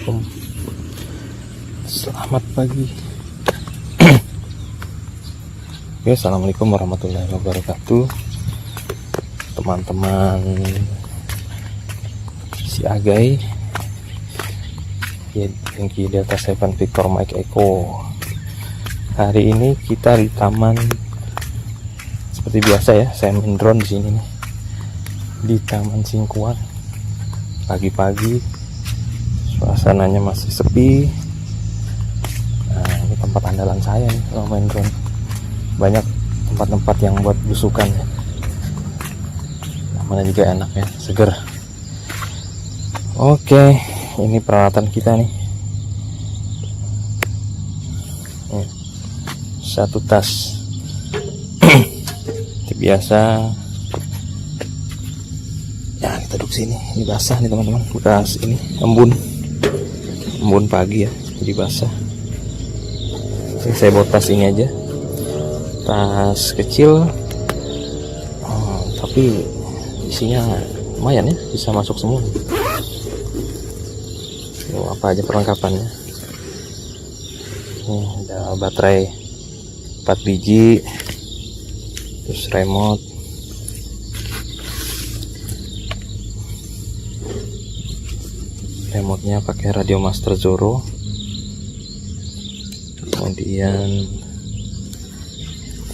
Assalamualaikum. Selamat pagi. Oke, assalamualaikum warahmatullahi wabarakatuh, teman-teman si Agai Yankee Delta 7 Victor Mike Echo. Hari ini kita di taman seperti biasa ya. Saya main drone di sini nih, di Taman Singkuan. Pagi-pagi suasananya masih sepi. Nah, ini tempat andalan saya nih kalau main drone. Banyak tempat-tempat yang buat belusukan ya. Namanya juga enak ya, seger. Oke, ini peralatan kita nih. Satu tas. Seperti biasa. Ya, kita duduk sini. Ini basah nih teman-teman. Bekas ini embun pagi ya, jadi basah. Jadi saya bawa tas ini aja. Tas kecil, tapi isinya lumayan ya, bisa masuk semua. Apa aja perlengkapannya. Ada baterai 4 biji, terus remote, remote-nya pakai Radio Master Zoro. Kemudian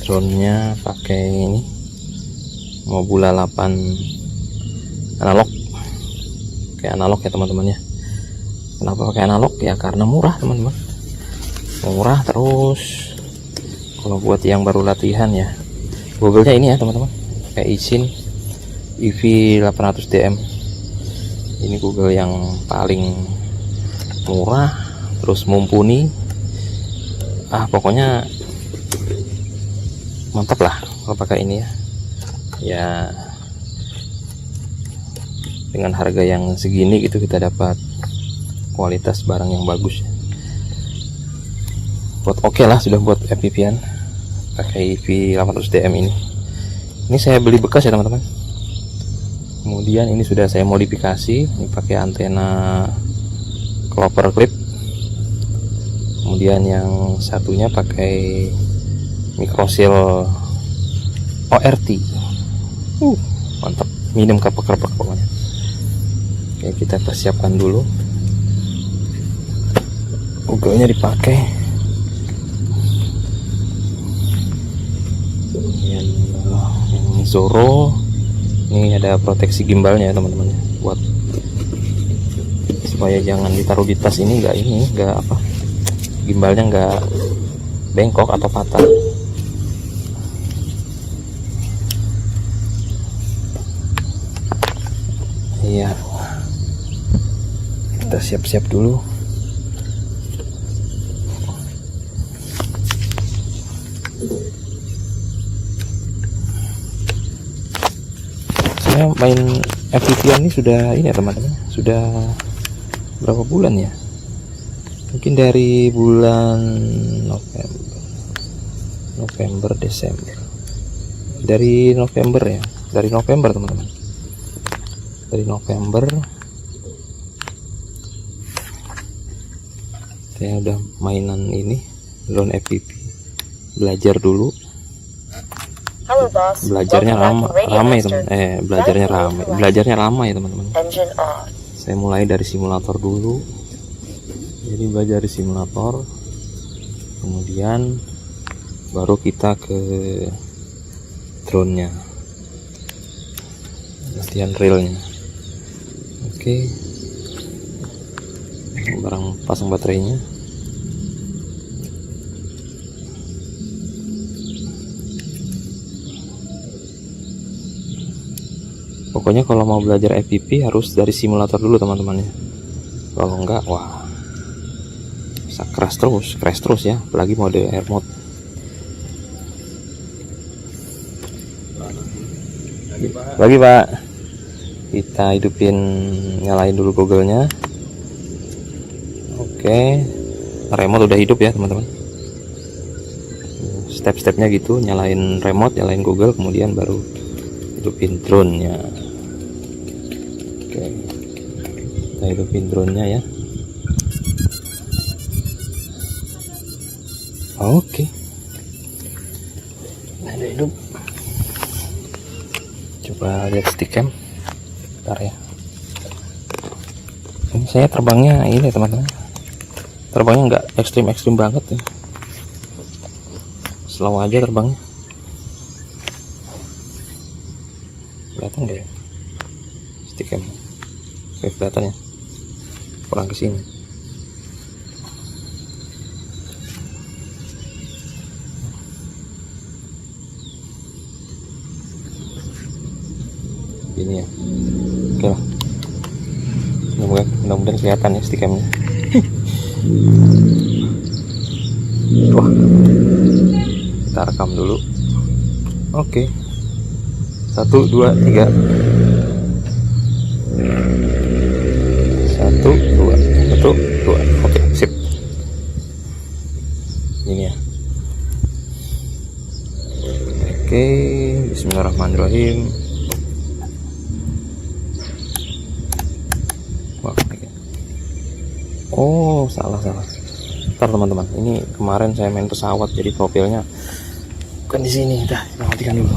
drone-nya pakai ini Mobula 8 analog. Kayak analog ya teman-teman ya. Kenapa pakai analog? Ya karena murah teman-teman. Murah, terus kalau buat yang baru latihan ya, Google-nya ini ya teman-teman. Kayak izin EV 800 DM. Ini Google yang paling murah, terus mumpuni. Pokoknya mantap lah kalau pakai ini ya. Ya dengan harga yang segini gitu kita dapat kualitas barang yang bagus. Buat oke lah, sudah buat FPV-an pakai EV 800 DM ini. Ini saya beli bekas ya teman-teman. Kemudian ini sudah saya modifikasi, ini pakai antena clover clip. Kemudian yang satunya pakai microsil ORT. Mantap, minum kerpek-kerpek pokoknya. Oke, kita persiapkan dulu. Google-nya dipakai. Kemudian yang Zoro. Ini ada proteksi gimbalnya ya teman-teman, buat supaya jangan ditaruh di tas ini, enggak apa, gimbalnya enggak bengkok atau patah. Iya, kita siap-siap dulu. Saya main FPV ini sudah ini ya teman-teman, sudah berapa bulan ya, mungkin dari bulan November Desember, dari November ya, dari November teman-teman, dari November saya udah mainan ini drone FPV. Belajar dulu. Halo, Bos. Belajarnya ramai teman. Belajarnya lama ya teman-teman. Saya mulai dari simulator dulu. Jadi belajar di simulator, kemudian baru kita ke drone-nya, latihan realnya. Oke, barang pasang baterainya. Pokoknya kalau mau belajar FPV harus dari simulator dulu teman-teman ya. Kalau enggak, wah, bisa crash terus ya, apalagi mode air mode. Lagi Pak, kita hidupin, nyalain dulu Google-nya. Oke, remote udah hidup ya teman-teman. Step-stepnya gitu, nyalain remote, nyalain Google, kemudian baru hidupin drone-nya. Oke, kita hidupin drone-nya ya. Oke. Ada hidup. Coba lihat stickcam. Bentar ya. Ini saya terbangnya ini teman-teman. Terbangnya nggak ekstrim banget ya. Slow aja terbangnya. Kelihatan nggak ya? Stickcam. Oke, kelihatan ya. Kurang ke sini. Ini ya. Oke lah. Mudah-mudahan kelihatan ya stickcamnya. Wah. Kita rekam dulu. Oke. 1, 2, 3. 1, 2. 1, 2. Oke, sip. Ini ya. Oke, bismillahirrahmanirrahim. Oh, salah. Ntar teman-teman, ini kemarin saya main pesawat jadi profilnya bukan di sini. Dah, matikan dulu.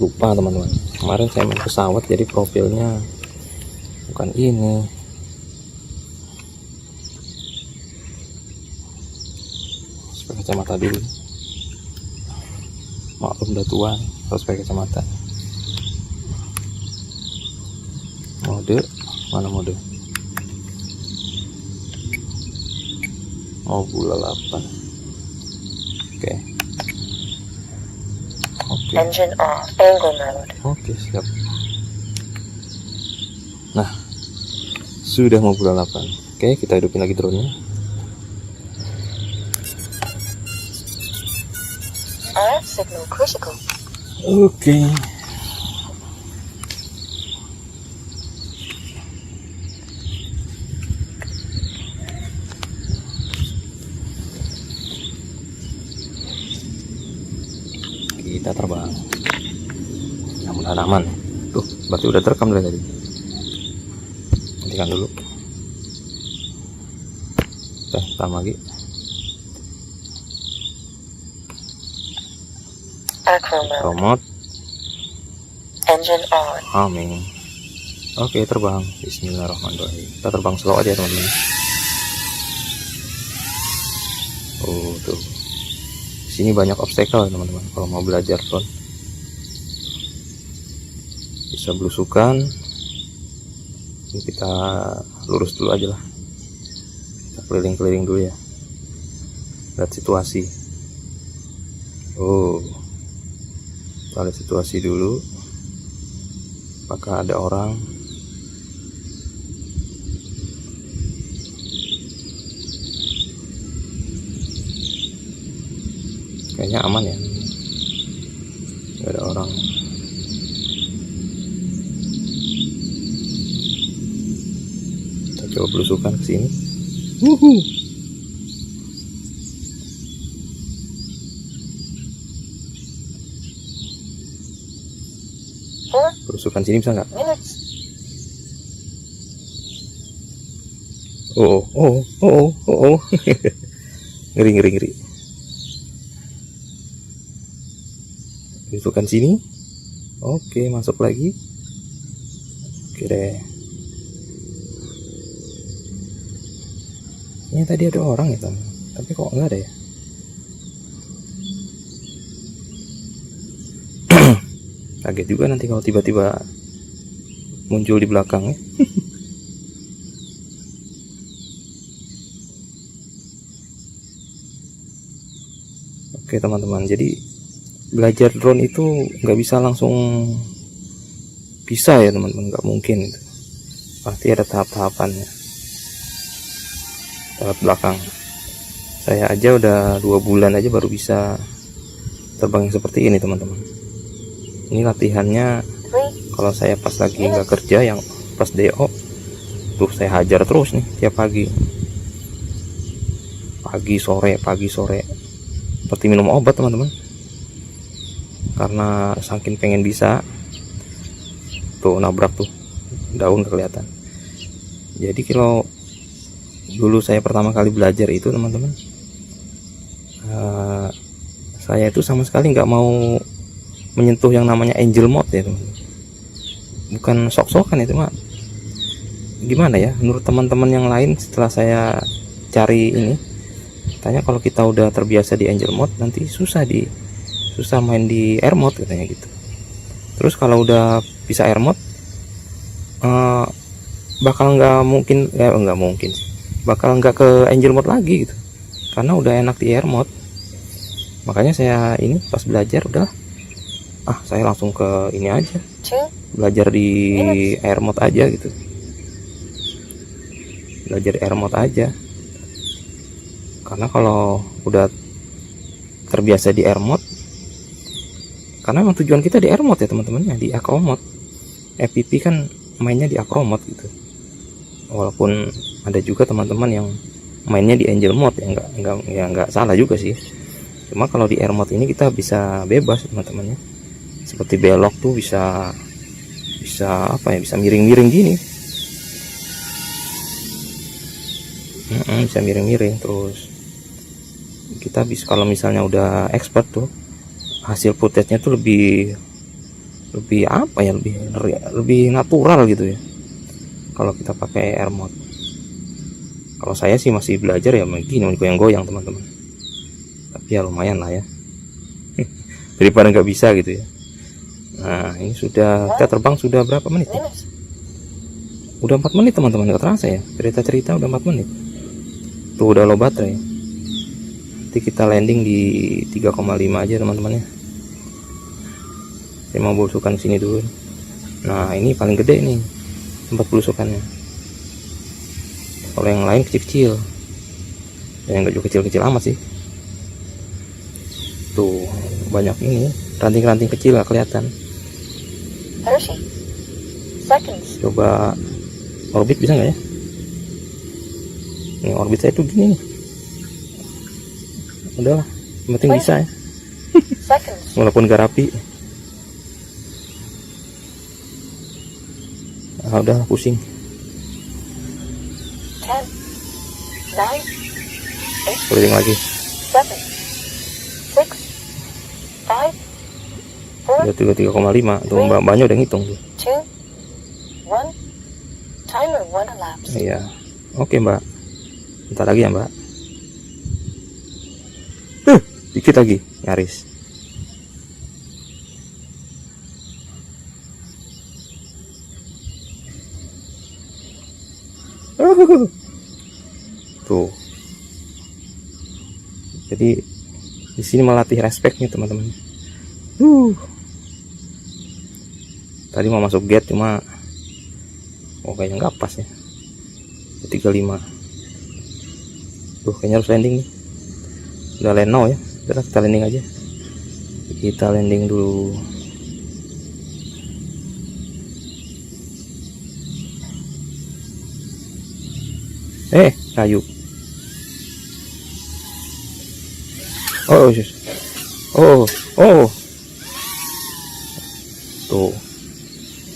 Lupa teman-teman. Kemarin saya main pesawat jadi profilnya bukan ini. Harus pakai kacamata dulu. Maklum udah tua, harus pakai kacamata. Mode mana mode? Mobula 8. Oke. Engine off. Angle mode. Oke, siap. Nah, sudah Mobula 8. Oke, kita hidupin lagi drone-nya. RF signal critical. Oke. Kita terbang. Mudah-mudahan aman. Tuh, berarti udah terekam dari tadi. Hentikan dulu. Tambah lagi. Acro mode. Remote. Engine on. Amin. Oke, terbang. Bismillahirrahmanirrahim. Kita terbang slow aja teman-teman. Oh, tuh. Sini banyak obstacle teman-teman kalau mau belajar drone. Bisa belusukan. Ini kita lurus dulu aja lah. Kita keliling-keliling dulu ya. Lihat situasi. Oh. Kita lihat situasi dulu. Apakah ada orang? Kayaknya aman ya, nggak ada orang. Kita coba belusukan ke sini. Belusukan sini bisa nggak? Oh. Ngeri. Belusukan sini. Oke, masuk lagi. Oke deh. Ini tadi ada orang ya teman, tapi kok nggak ada ya? Kaget juga nanti kalau tiba-tiba muncul di belakang ya. Oke teman-teman, jadi belajar drone itu nggak bisa langsung bisa ya teman-teman, nggak mungkin. Pasti ada tahap-tahapannya. Tahap belakang. Saya aja udah 2 bulan aja baru bisa terbang seperti ini teman-teman. Ini latihannya kalau saya pas lagi nggak kerja, yang pas DO tuh saya hajar terus nih tiap pagi sore seperti minum obat teman-teman, karena saking pengen bisa. Tuh nabrak tuh daun kelihatan. Jadi kalau dulu saya pertama kali belajar itu teman-teman, saya itu sama sekali nggak mau menyentuh yang namanya angel mode ya teman-teman. Bukan sok-sokan itu mah, gimana ya, menurut teman-teman yang lain setelah saya cari ini, tanya kalau kita udah terbiasa di angel mode nanti susah main di air mode katanya gitu. Terus kalau udah bisa air mode bakal nggak mungkin sih, bakal nggak ke angel mode lagi gitu, karena udah enak di air mode. Makanya saya ini pas belajar udah saya langsung ke ini aja, belajar di air mode aja gitu, belajar di air mode aja. Karena kalau udah terbiasa di air mode, karena memang tujuan kita di air mode ya teman-teman ya, di acro mode. FPP kan mainnya di acro mode gitu. Walaupun ada juga teman-teman yang mainnya di angel mode ya, nggak salah juga sih. Cuma kalau di air mode ini kita bisa bebas teman-teman ya. Seperti belok tuh bisa bisa miring-miring gini. Bisa miring-miring. Terus kita bisa, kalau misalnya udah expert tuh, hasil footage-nya tuh lebih natural gitu ya kalau kita pakai air mode. Kalau saya sih masih belajar ya begini, goyang-goyang teman-teman, tapi ya lumayan lah ya daripada nggak bisa gitu ya. Nah ini kita terbang sudah berapa menit ya? Udah 4 menit teman-teman, nggak terasa ya, cerita-cerita udah 4 menit tuh, udah low baterai. Nanti kita landing di 3,5 aja teman-teman ya. Saya mau bulusukan sini dulu. Nah ini paling gede nih tempat bulusukannya. Kalau yang lain kecil-kecil, yang nggak juga kecil-kecil amat sih. Tuh banyak ini ranting-ranting kecil nggak kelihatan. Coba orbit bisa nggak ya? Ini orbit saya tuh gini nih. Udahlah, yang penting bisa ya. Walaupun gak rapi. Udah pusing. 10, 9, 8, Keliling lagi. 7, 6, 5, 4, Udah 3,5. Tuh mbak-mbaknya udah ngitung tuh. 2, 1. Timer 1 elapsed. Iya. Oke mbak. Bentar lagi ya mbak. Dikit lagi, nyaris. Tuh. Jadi di sini melatih respect nih teman-teman. Tadi mau masuk gate cuma kayaknya nggak pas ya. 35. Tuh kayaknya harus landing nih. Udah land now ya. Udah kita landing aja. Kita landing dulu. Kayu. Tuh.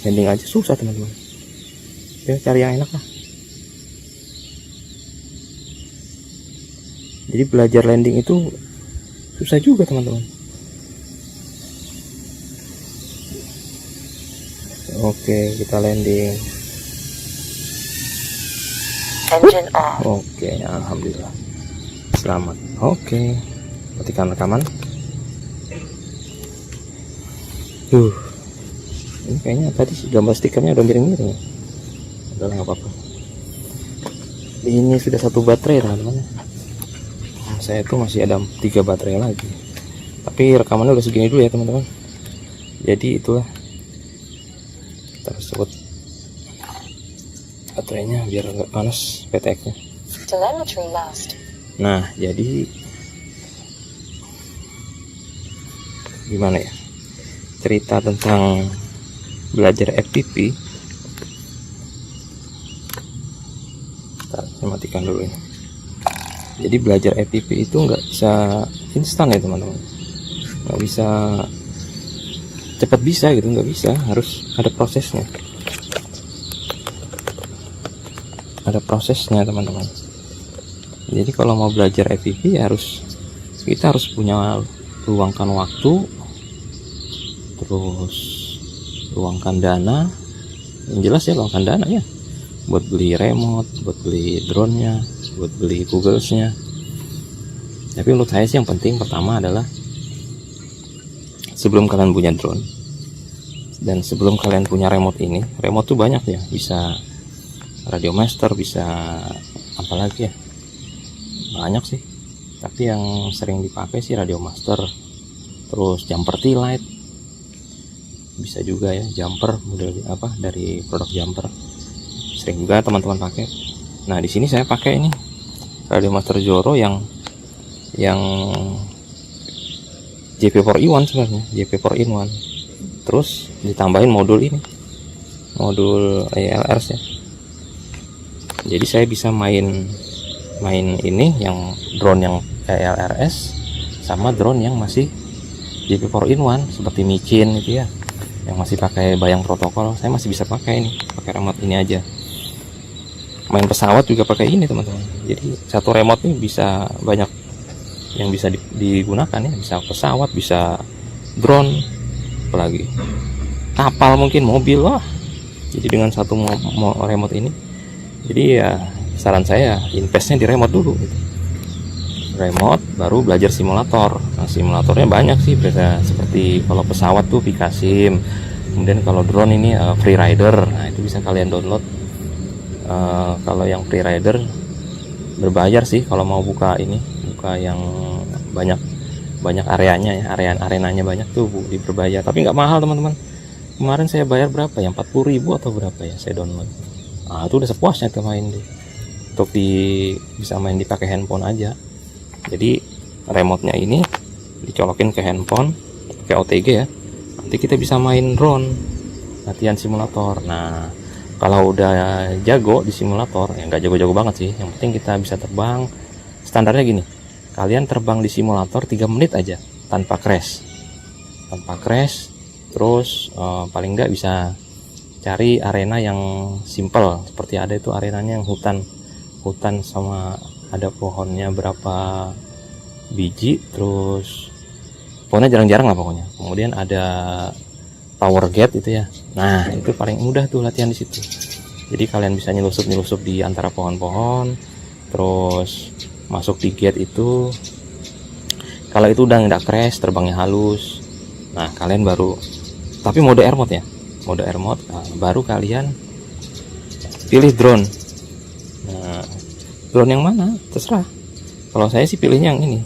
Landing aja susah teman-teman. Ya cari yang enak lah. Jadi belajar landing itu susah juga teman-teman. Oke, kita landing. Engine off. Oke, alhamdulillah. Selamat. Oke. Matikan rekaman. Ini kayaknya tadi gambar stikernya udah miring-miring ya. Udah nggak apa-apa. Ini sudah 1 baterai teman-teman. Saya tuh masih ada 3 baterai lagi, tapi rekamannya udah segini dulu ya teman-teman. Jadi itulah, kita harus copot baterainya biar nggak panas PTX nya. Telemetry lost. Nah jadi gimana ya cerita tentang belajar FPP. Saya matikan dulu ini. Jadi belajar FPP itu nggak bisa instan ya teman-teman, nggak bisa cepat bisa gitu, nggak bisa, harus ada prosesnya, teman-teman. Jadi kalau mau belajar FPV kita harus punya luangkan waktu, terus luangkan dana. Yang jelas ya luangkan dana ya, buat beli remote, buat beli drone-nya, buat beli Google-nya. Tapi menurut saya sih yang penting pertama adalah sebelum kalian punya drone dan sebelum kalian punya remote ini, remote tuh banyak ya, bisa Radio Master, bisa apa lagi ya, banyak sih. Tapi yang sering dipakai sih Radio Master, terus Jumper T-Lite, bisa juga ya Jumper, model apa dari produk Jumper, sering juga teman-teman pakai. Nah di sini saya pakai ini Radio Master Zoro yang JP4-in-1 sebenarnya, JP4-in-1, terus ditambahin modul ini, modul ALRS ya. Jadi saya bisa main ini yang drone yang ALRS sama drone yang masih JP4-in-1 seperti Micin itu ya, yang masih pakai bayang protokol. Saya masih bisa pakai ini, pakai remote ini aja. Main pesawat juga pakai ini teman-teman. Jadi satu remote ini bisa banyak yang bisa digunakan ya, bisa pesawat, bisa drone, apalagi kapal, mungkin mobil. Wah, jadi dengan satu remote ini, jadi ya saran saya investnya di remote dulu gitu. Remote baru belajar simulator. Nah simulatornya banyak sih, bisa seperti kalau pesawat tuh Pikasim, kemudian kalau drone ini Freerider. Nah itu bisa kalian download. Kalau yang Freerider berbayar sih kalau mau buka ini, buka yang banyak areanya ya, arenanya banyak tuh berbayar, tapi nggak mahal teman-teman. Kemarin saya bayar berapa ya, 40.000 atau berapa ya saya download. Nah itu udah sepuasnya tuh main deh, untuk bisa main dipakai handphone aja. Jadi remote-nya ini dicolokin ke handphone, pakai OTG ya, nanti kita bisa main drone, latihan simulator. Nah kalau udah jago di simulator, ya nggak jago-jago banget sih, yang penting kita bisa terbang. Standarnya gini, kalian terbang di simulator 3 menit aja tanpa crash, terus paling nggak bisa cari arena yang simple, seperti ada itu arenanya yang hutan sama ada pohonnya berapa biji, terus pohonnya jarang-jarang lah pokoknya. Kemudian ada power gate itu ya. Nah itu paling mudah tuh latihan di situ. Jadi kalian bisa nyelusup di antara pohon-pohon, terus masuk di gate itu. Kalau itu udah nggak crash, terbangnya halus, nah kalian baru, tapi mode air mode ya, mode air mode. Nah, baru kalian pilih drone. Nah drone yang mana terserah. Kalau saya sih pilihnya yang ini,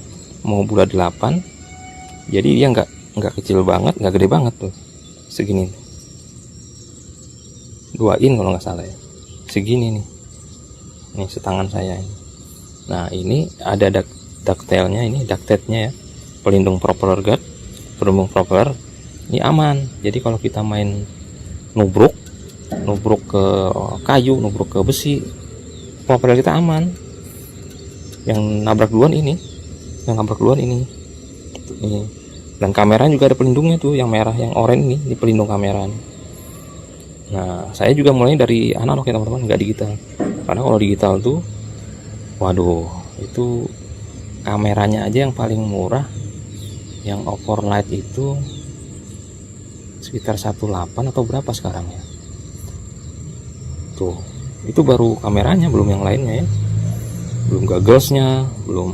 mau bulat 8, jadi dia nggak kecil banget, nggak gede banget tuh, segini, 2 in kalau nggak salah ya, segini nih, setangan saya ini. Nah ini ada ducktailnya, ini ducktailnya ya, pelindung propeller guard, pelindung propeller ini aman. Jadi kalau kita main nubruk ke kayu, nubruk ke besi, propeller kita aman. Yang nabrak duluan ini, dan kamera juga ada pelindungnya tuh, yang merah, yang oranye ini, di pelindung kamera. Nah saya juga mulai dari analog ya teman-teman, nggak digital, karena kalau digital tuh waduh, itu kameranya aja yang paling murah, yang overlight itu sekitar 18 atau berapa sekarang ya. Tuh, itu baru kameranya, belum yang lainnya ya, belum gogglesnya, belum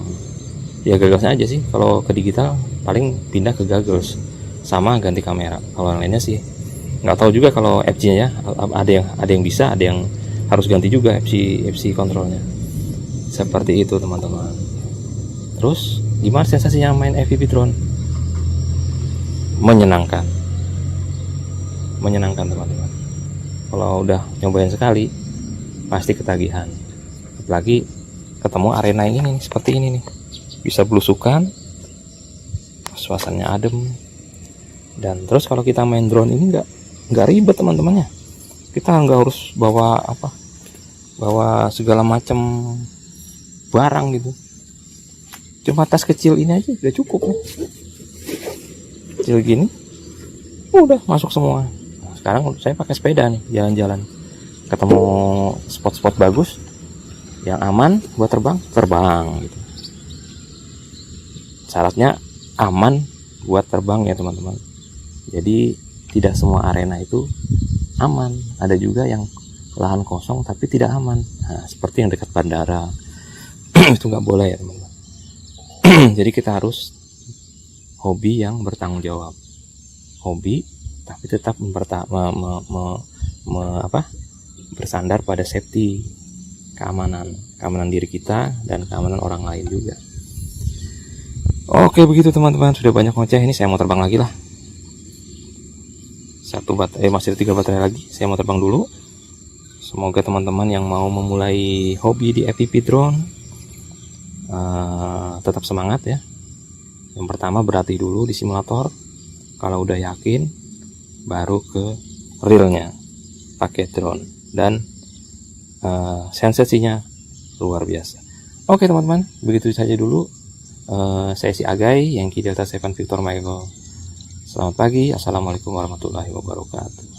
ya gogglesnya aja sih. Kalau ke digital paling pindah ke goggles sama ganti kamera. Kalau yang lainnya sih nggak tahu juga kalau FG-nya ya, ada yang bisa, ada yang harus ganti juga FC kontrolnya. Seperti itu teman-teman. Terus gimana sensasinya main FPV drone? Menyenangkan teman-teman. Kalau udah nyobain sekali pasti ketagihan. Apalagi ketemu arena ini nih, seperti ini nih, bisa belusukan, suasananya adem. Dan terus kalau kita main drone ini nggak ribet teman-temannya. Kita nggak harus bawa segala macam barang gitu. Cuma tas kecil ini aja udah cukup nih. Kecil gini udah masuk semua. Nah, sekarang saya pakai sepeda nih, jalan-jalan, ketemu spot-spot bagus yang aman buat terbang gitu. Syaratnya aman buat terbang ya teman-teman. Jadi tidak semua arena itu aman, ada juga yang lahan kosong tapi tidak aman. Nah, seperti yang dekat bandara itu nggak boleh ya teman-teman. Jadi kita harus hobi yang bertanggung jawab, hobi tapi tetap bersandar pada safety, keamanan diri kita dan keamanan orang lain juga. Oke begitu teman-teman, sudah banyak ngoceh, ini saya mau terbang lagi lah. Masih ada 3 baterai lagi, saya mau terbang dulu. Semoga teman-teman yang mau memulai hobi di FPV drone tetap semangat ya. Yang pertama berlatih dulu di simulator, kalau udah yakin baru ke realnya pakai drone, dan sensasinya luar biasa. Oke teman-teman, begitu saja dulu. Saya si Agai, Yankee Delta 7 Victor Michael. Selamat pagi, assalamualaikum warahmatullahi wabarakatuh.